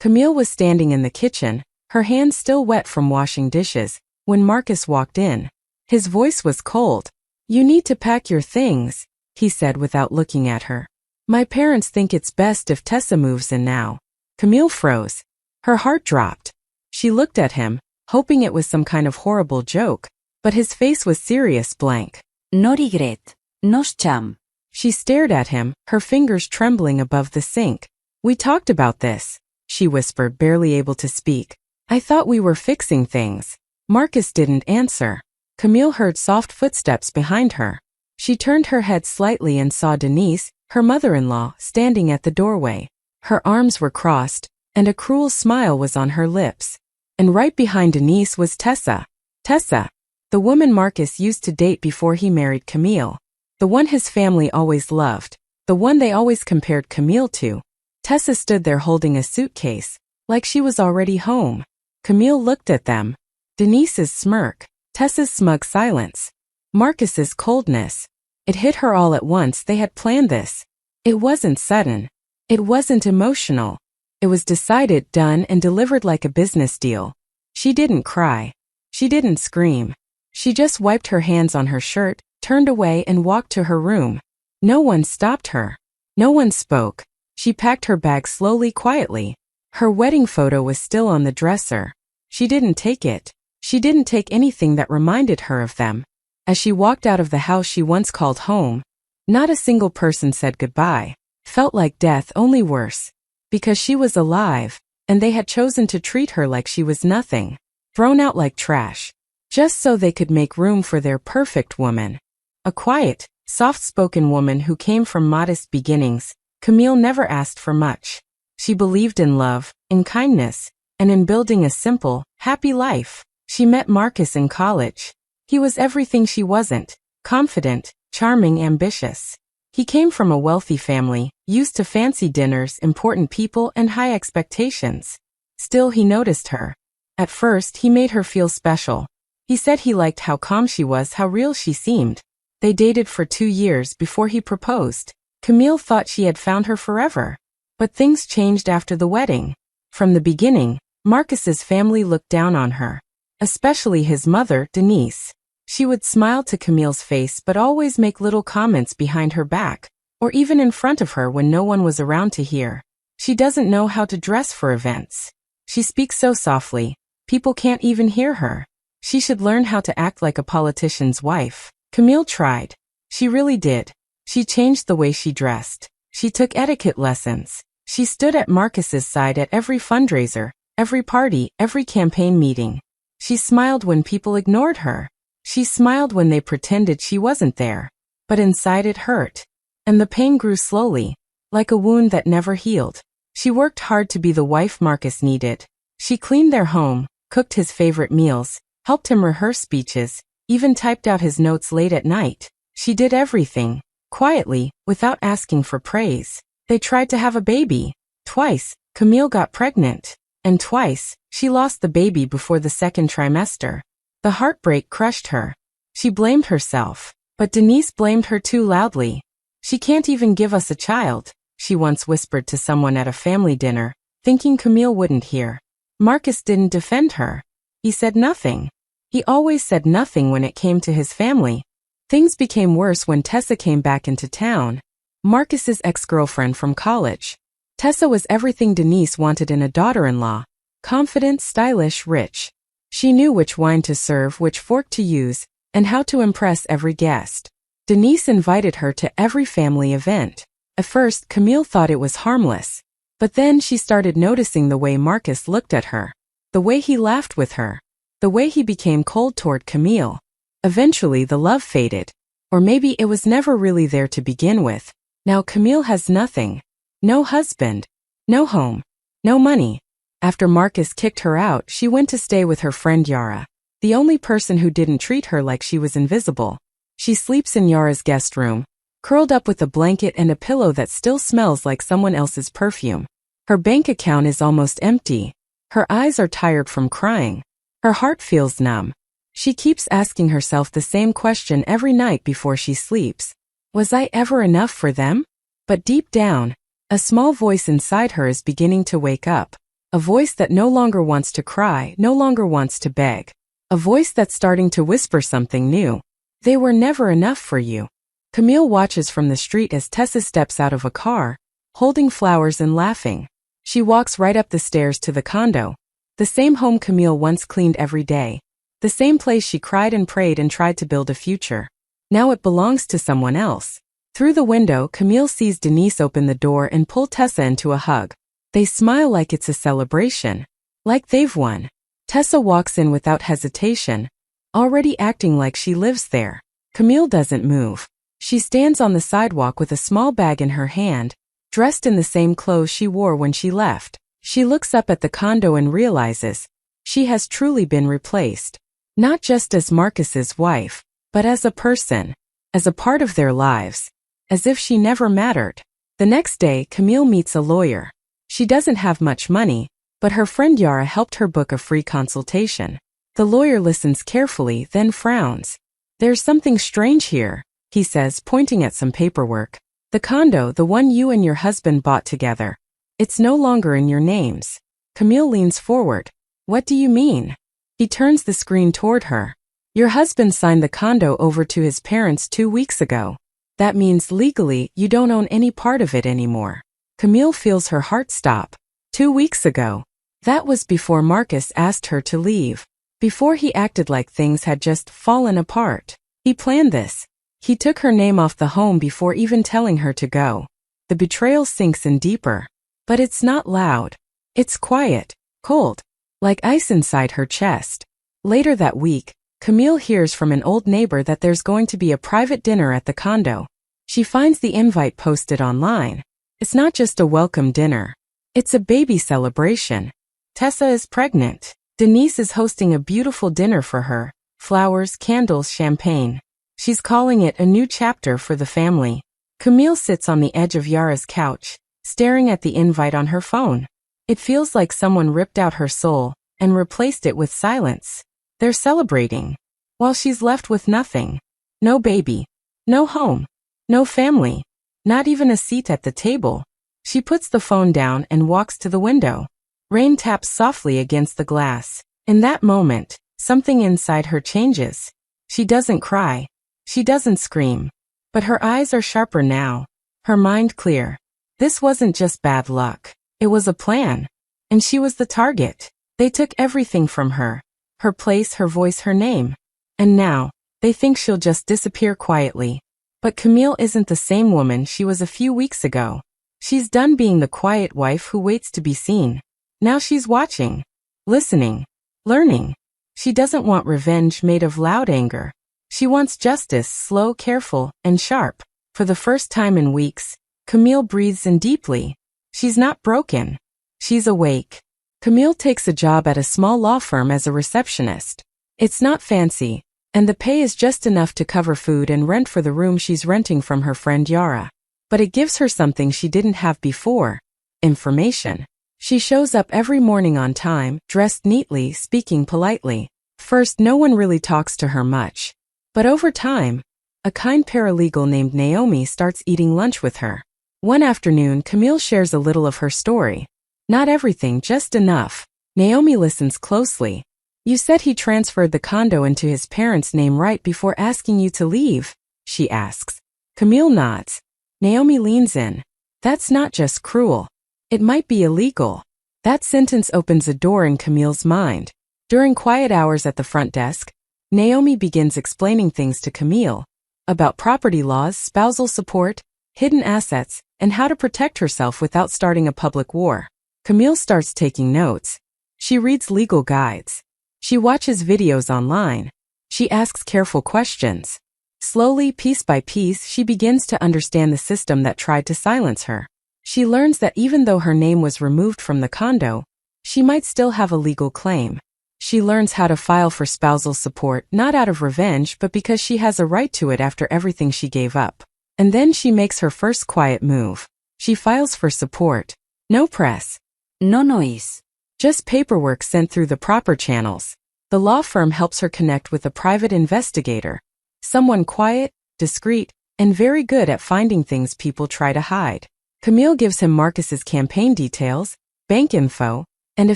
Camille was standing in the kitchen, her hands still wet from washing dishes, when Marcus walked in. His voice was cold. "You need to pack your things," he said without looking at her. "My parents think it's best if Tessa moves in now." Camille froze. Her heart dropped. She looked at him, hoping it was some kind of horrible joke, but his face was serious blank. No regret. No shame. She stared at him, her fingers trembling above the sink. "We talked about this," she whispered, barely able to speak. "I thought we were fixing things." Marcus didn't answer. Camille heard soft footsteps behind her. She turned her head slightly and saw Denise, her mother-in-law, standing at the doorway. Her arms were crossed, and a cruel smile was on her lips. And right behind Denise was Tessa. Tessa, the woman Marcus used to date before he married Camille. The one his family always loved. The one they always compared Camille to. Tessa stood there holding a suitcase, like she was already home. Camille looked at them. Denise's smirk, Tessa's smug silence, Marcus's coldness. It hit her all at once. They had planned this. It wasn't sudden. It wasn't emotional. It was decided, done, and delivered like a business deal. She didn't cry. She didn't scream. She just wiped her hands on her shirt, turned away, and walked to her room. No one stopped her. No one spoke. She packed her bag slowly, quietly. Her wedding photo was still on the dresser. She didn't take it. She didn't take anything that reminded her of them. As she walked out of the house she once called home, not a single person said goodbye. Felt like death, only worse. Because she was alive, and they had chosen to treat her like she was nothing. Thrown out like trash. Just so they could make room for their perfect woman. A quiet, soft-spoken woman who came from modest beginnings. Camille never asked for much. She believed in love, in kindness, and in building a simple, happy life. She met Marcus in college. He was everything she wasn't. Confident, charming, ambitious. He came from a wealthy family, used to fancy dinners, important people, and high expectations. Still, he noticed her. At first, he made her feel special. He said he liked how calm she was, how real she seemed. They dated for 2 years before he proposed. Camille thought she had found her forever. But things changed after the wedding. From the beginning, Marcus's family looked down on her. Especially his mother, Denise. She would smile to Camille's face but always make little comments behind her back, or even in front of her when no one was around to hear. She doesn't know how to dress for events. She speaks so softly, people can't even hear her. She should learn how to act like a politician's wife. Camille tried. She really did. She changed the way she dressed. She took etiquette lessons. She stood at Marcus's side at every fundraiser, every party, every campaign meeting. She smiled when people ignored her. She smiled when they pretended she wasn't there. But inside it hurt. And the pain grew slowly, like a wound that never healed. She worked hard to be the wife Marcus needed. She cleaned their home, cooked his favorite meals, helped him rehearse speeches, even typed out his notes late at night. She did everything, quietly, without asking for praise. They tried to have a baby. Twice, Camille got pregnant. And twice, she lost the baby before the second trimester. The heartbreak crushed her. She blamed herself. But Denise blamed her too loudly. "She can't even give us a child," she once whispered to someone at a family dinner, thinking Camille wouldn't hear. Marcus didn't defend her. He said nothing. He always said nothing when it came to his family. Things became worse when Tessa came back into town. Marcus's ex-girlfriend from college. Tessa was everything Denise wanted in a daughter-in-law. Confident, stylish, rich. She knew which wine to serve, which fork to use, and how to impress every guest. Denise invited her to every family event. At first, Camille thought it was harmless. But then she started noticing the way Marcus looked at her. The way he laughed with her. The way he became cold toward Camille. Eventually, the love faded. Or maybe it was never really there to begin with. Now Camille has nothing. No husband. No home. No money. After Marcus kicked her out, she went to stay with her friend Yara, the only person who didn't treat her like she was invisible. She sleeps in Yara's guest room, curled up with a blanket and a pillow that still smells like someone else's perfume. Her bank account is almost empty. Her eyes are tired from crying. Her heart feels numb. She keeps asking herself the same question every night before she sleeps. Was I ever enough for them? But deep down, a small voice inside her is beginning to wake up. A voice that no longer wants to cry, no longer wants to beg. A voice that's starting to whisper something new. They were never enough for you. Camille watches from the street as Tessa steps out of a car, holding flowers and laughing. She walks right up the stairs to the condo. The same home Camille once cleaned every day. The same place she cried and prayed and tried to build a future. Now it belongs to someone else. Through the window, Camille sees Denise open the door and pull Tessa into a hug. They smile like it's a celebration. Like they've won. Tessa walks in without hesitation, already acting like she lives there. Camille doesn't move. She stands on the sidewalk with a small bag in her hand, dressed in the same clothes she wore when she left. She looks up at the condo and realizes she has truly been replaced. Not just as Marcus's wife, but as a person, as a part of their lives, as if she never mattered. The next day, Camille meets a lawyer. She doesn't have much money, but her friend Yara helped her book a free consultation. The lawyer listens carefully, then frowns. There's something strange here, he says, pointing at some paperwork. The condo, the one you and your husband bought together. It's no longer in your names. Camille leans forward. What do you mean? He turns the screen toward her. Your husband signed the condo over to his parents 2 weeks ago. That means legally you don't own any part of it anymore. Camille feels her heart stop. 2 weeks ago. That was before Marcus asked her to leave. Before he acted like things had just fallen apart. He planned this. He took her name off the home before even telling her to go. The betrayal sinks in deeper. But it's not loud. It's quiet, cold, like ice inside her chest. Later that week, Camille hears from an old neighbor that there's going to be a private dinner at the condo. She finds the invite posted online. It's not just a welcome dinner. It's a baby celebration. Tessa is pregnant. Denise is hosting a beautiful dinner for her. Flowers, candles, champagne. She's calling it a new chapter for the family. Camille sits on the edge of Yara's couch, staring at the invite on her phone. It feels like someone ripped out her soul and replaced it with silence. They're celebrating, while she's left with nothing. No baby. No home. No family. Not even a seat at the table. She puts the phone down and walks to the window. Rain taps softly against the glass. In that moment, something inside her changes. She doesn't cry. She doesn't scream. But her eyes are sharper now. Her mind clear. This wasn't just bad luck. It was a plan. And she was the target. They took everything from her. Her place, her voice, her name. And now, they think she'll just disappear quietly. But Camille isn't the same woman she was a few weeks ago. She's done being the quiet wife who waits to be seen. Now she's watching, listening, learning. She doesn't want revenge made of loud anger. She wants justice, slow, careful, and sharp. For the first time in weeks, Camille breathes in deeply. She's not broken. She's awake. Camille takes a job at a small law firm as a receptionist. It's not fancy, and the pay is just enough to cover food and rent for the room she's renting from her friend Yara. But it gives her something she didn't have before. Information. She shows up every morning on time, dressed neatly, speaking politely. First, no one really talks to her much. But over time, a kind paralegal named Naomi starts eating lunch with her. One afternoon, Camille shares a little of her story. Not everything, just enough. Naomi listens closely. You said he transferred the condo into his parents' name right before asking you to leave, she asks. Camille nods. Naomi leans in. That's not just cruel. It might be illegal. That sentence opens a door in Camille's mind. During quiet hours at the front desk, Naomi begins explaining things to Camille about property laws, spousal support, hidden assets, and how to protect herself without starting a public war. Camille starts taking notes. She reads legal guides. She watches videos online. She asks careful questions. Slowly, piece by piece, she begins to understand the system that tried to silence her. She learns that even though her name was removed from the condo, she might still have a legal claim. She learns how to file for spousal support, not out of revenge, but because she has a right to it after everything she gave up. And then she makes her first quiet move. She files for support. No press. No noise. Just paperwork sent through the proper channels. The law firm helps her connect with a private investigator. Someone quiet, discreet, and very good at finding things people try to hide. Camille gives him Marcus's campaign details, bank info, and a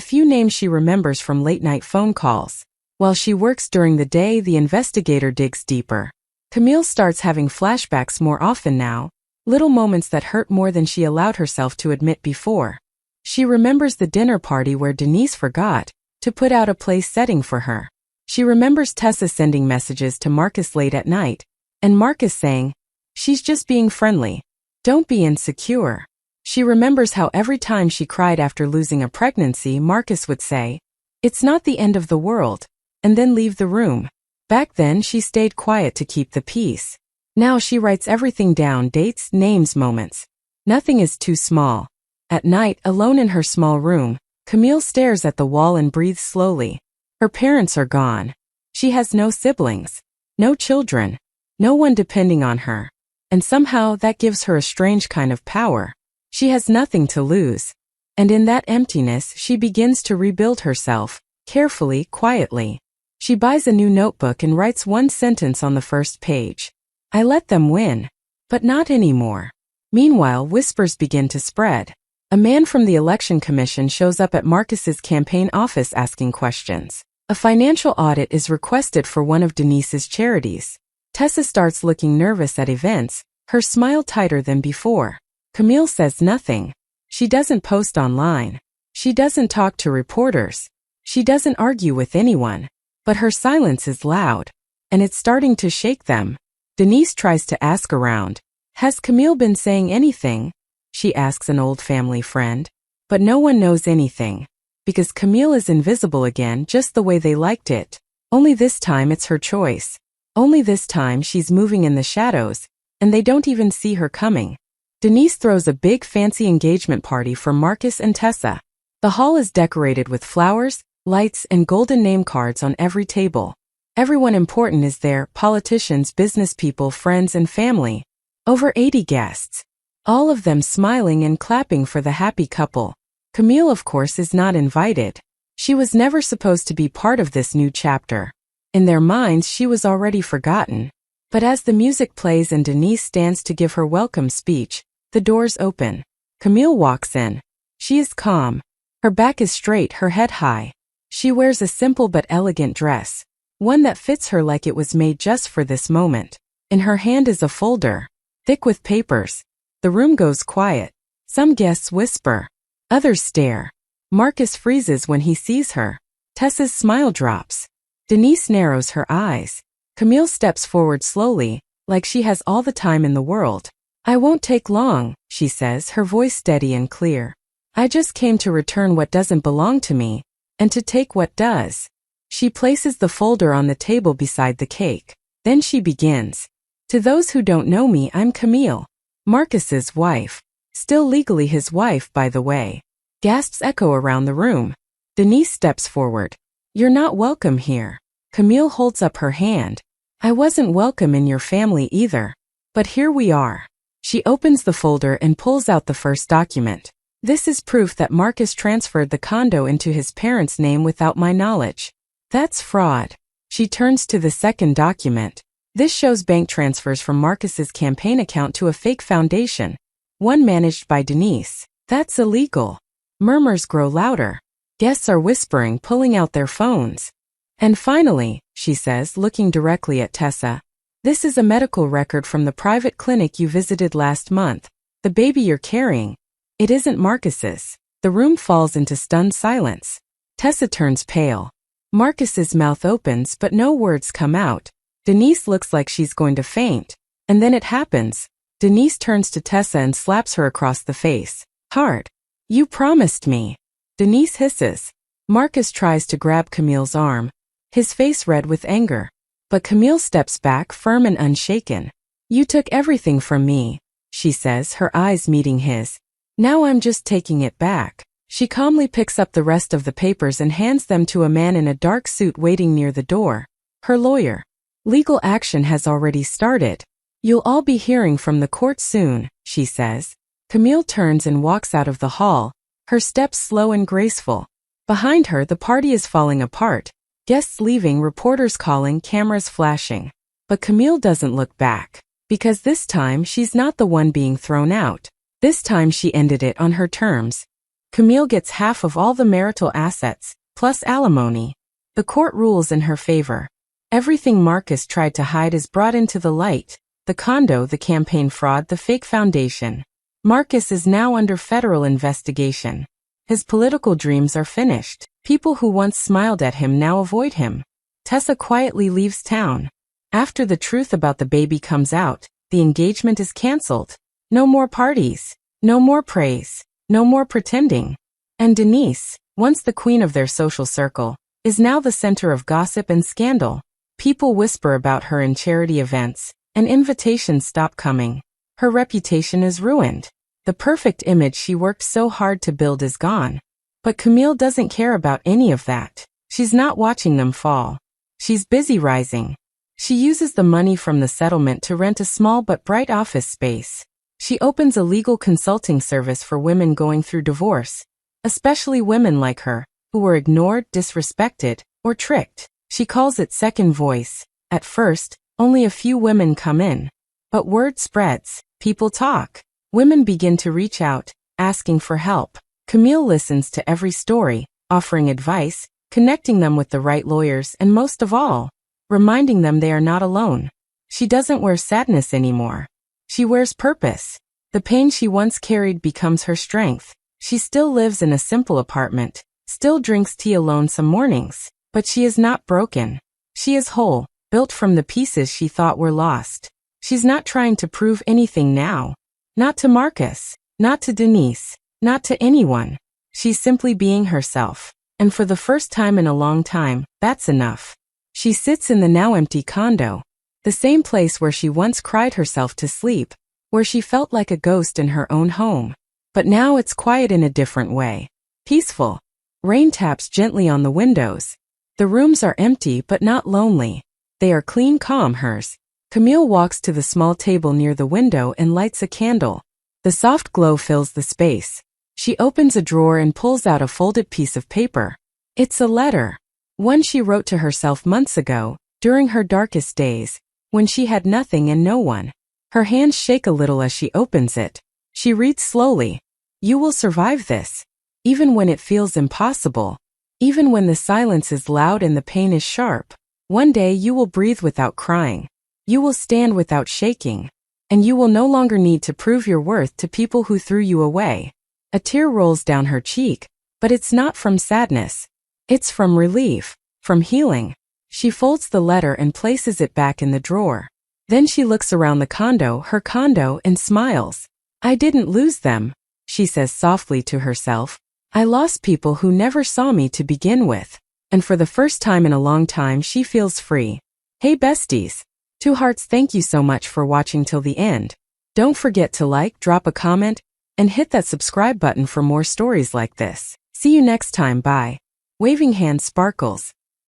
few names she remembers from late-night phone calls. While she works during the day, the investigator digs deeper. Camille starts having flashbacks more often now, little moments that hurt more than she allowed herself to admit before. She remembers the dinner party where Denise forgot to put out a place setting for her. She remembers Tessa sending messages to Marcus late at night, and Marcus saying, "She's just being friendly. Don't be insecure." She remembers how every time she cried after losing a pregnancy, Marcus would say, "It's not the end of the world," and then leave the room. Back then, she stayed quiet to keep the peace. Now she writes everything down: dates, names, moments. Nothing is too small. At night, alone in her small room, Camille stares at the wall and breathes slowly. Her parents are gone. She has no siblings, no children, no one depending on her. And somehow that gives her a strange kind of power. She has nothing to lose. And in that emptiness, she begins to rebuild herself, carefully, quietly. She buys a new notebook and writes one sentence on the first page. "I let them win. But not anymore." Meanwhile, whispers begin to spread. A man from the election commission shows up at Marcus's campaign office asking questions. A financial audit is requested for one of Denise's charities. Tessa starts looking nervous at events, her smile tighter than before. Camille says nothing. She doesn't post online. She doesn't talk to reporters. She doesn't argue with anyone. But her silence is loud, and it's starting to shake them. Denise tries to ask around. "Has Camille been saying anything?" she asks an old family friend. But no one knows anything. Because Camille is invisible again, just the way they liked it. Only this time it's her choice. Only this time she's moving in the shadows, and they don't even see her coming. Denise throws a big fancy engagement party for Marcus and Tessa. The hall is decorated with flowers, lights, and golden name cards on every table. Everyone important is there: politicians, business people, friends, and family. Over 80 guests. All of them smiling and clapping for the happy couple. Camille, of course, is not invited. She was never supposed to be part of this new chapter. In their minds, she was already forgotten. But as the music plays and Denise stands to give her welcome speech, the doors open. Camille walks in. She is calm. Her back is straight, her head high. She wears a simple but elegant dress, one that fits her like it was made just for this moment. In her hand is a folder, thick with papers. The room goes quiet. Some guests whisper. Others stare. Marcus freezes when he sees her. Tessa's smile drops. Denise narrows her eyes. Camille steps forward slowly, like she has all the time in the world. "I won't take long," she says, her voice steady and clear. "I just came to return what doesn't belong to me, and to take what does." She places the folder on the table beside the cake. Then she begins. "To those who don't know me, I'm Camille, Marcus's wife. Still legally his wife, by the way." Gasps echo around the room. Denise steps forward. "You're not welcome here." Camille holds up her hand. "I wasn't welcome in your family either. But here we are." She opens the folder and pulls out the first document. "This is proof that Marcus transferred the condo into his parents' name without my knowledge. That's fraud." She turns to the second document. "This shows bank transfers from Marcus's campaign account to a fake foundation, one managed by Denise. That's illegal." Murmurs grow louder. Guests are whispering, pulling out their phones. "And finally," she says, looking directly at Tessa, "this is a medical record from the private clinic you visited last month. The baby you're carrying, it isn't Marcus's." The room falls into stunned silence. Tessa turns pale. Marcus's mouth opens, but no words come out. Denise looks like she's going to faint. And then it happens. Denise turns to Tessa and slaps her across the face. "Hard. You promised me." Denise hisses. Marcus tries to grab Camille's arm, his face red with anger. But Camille steps back, firm and unshaken. "You took everything from me," she says, her eyes meeting his. "Now I'm just taking it back." She calmly picks up the rest of the papers and hands them to a man in a dark suit waiting near the door. Her lawyer. "Legal action has already started. You'll all be hearing from the court soon," she says. Camille turns and walks out of the hall, her steps slow and graceful. Behind her, the party is falling apart. Guests leaving, reporters calling, cameras flashing. But Camille doesn't look back. Because this time, she's not the one being thrown out. This time she ended it on her terms. Camille gets half of all the marital assets, plus alimony. The court rules in her favor. Everything Marcus tried to hide is brought into the light. The condo, the campaign fraud, the fake foundation. Marcus is now under federal investigation. His political dreams are finished. People who once smiled at him now avoid him. Tessa quietly leaves town. After the truth about the baby comes out, the engagement is cancelled. No more parties. No more praise. No more pretending. And Denise, once the queen of their social circle, is now the center of gossip and scandal. People whisper about her in charity events, and invitations stop coming. Her reputation is ruined. The perfect image she worked so hard to build is gone. But Camille doesn't care about any of that. She's not watching them fall. She's busy rising. She uses the money from the settlement to rent a small but bright office space. She opens a legal consulting service for women going through divorce, especially women like her, who were ignored, disrespected, or tricked. She calls it Second Voice. At first, only a few women come in. But word spreads. People talk. Women begin to reach out, asking for help. Camille listens to every story, offering advice, connecting them with the right lawyers, and most of all, reminding them they are not alone. She doesn't wear sadness anymore. She wears purpose. The pain she once carried becomes her strength. She still lives in a simple apartment, still drinks tea alone some mornings. But she is not broken. She is whole, built from the pieces she thought were lost. She's not trying to prove anything now. Not to Marcus, not to Denise, not to anyone. She's simply being herself. And for the first time in a long time, that's enough. She sits in the now empty condo, the same place where she once cried herself to sleep, where she felt like a ghost in her own home. But now it's quiet in a different way. Peaceful. Rain taps gently on the windows. The rooms are empty but not lonely. They are clean, calm, hers. Camille walks to the small table near the window and lights a candle. The soft glow fills the space. She opens a drawer and pulls out a folded piece of paper. It's a letter. One she wrote to herself months ago, during her darkest days, when she had nothing and no one. Her hands shake a little as she opens it. She reads slowly. You will survive this. Even when it feels impossible. Even when the silence is loud and the pain is sharp. One day you will breathe without crying. You will stand without shaking. And you will no longer need to prove your worth to people who threw you away. A tear rolls down her cheek, but it's not from sadness. It's from relief, from healing. She folds the letter and places it back in the drawer. Then she looks around the condo, her condo, and smiles. I didn't lose them, she says softly to herself. I lost people who never saw me to begin with. And for the first time in a long time she feels free. Hey besties. Two Hearts, thank you so much for watching till the end. Don't forget to like, drop a comment, and hit that subscribe button for more stories like this. See you next time, bye. Waving hand sparkles.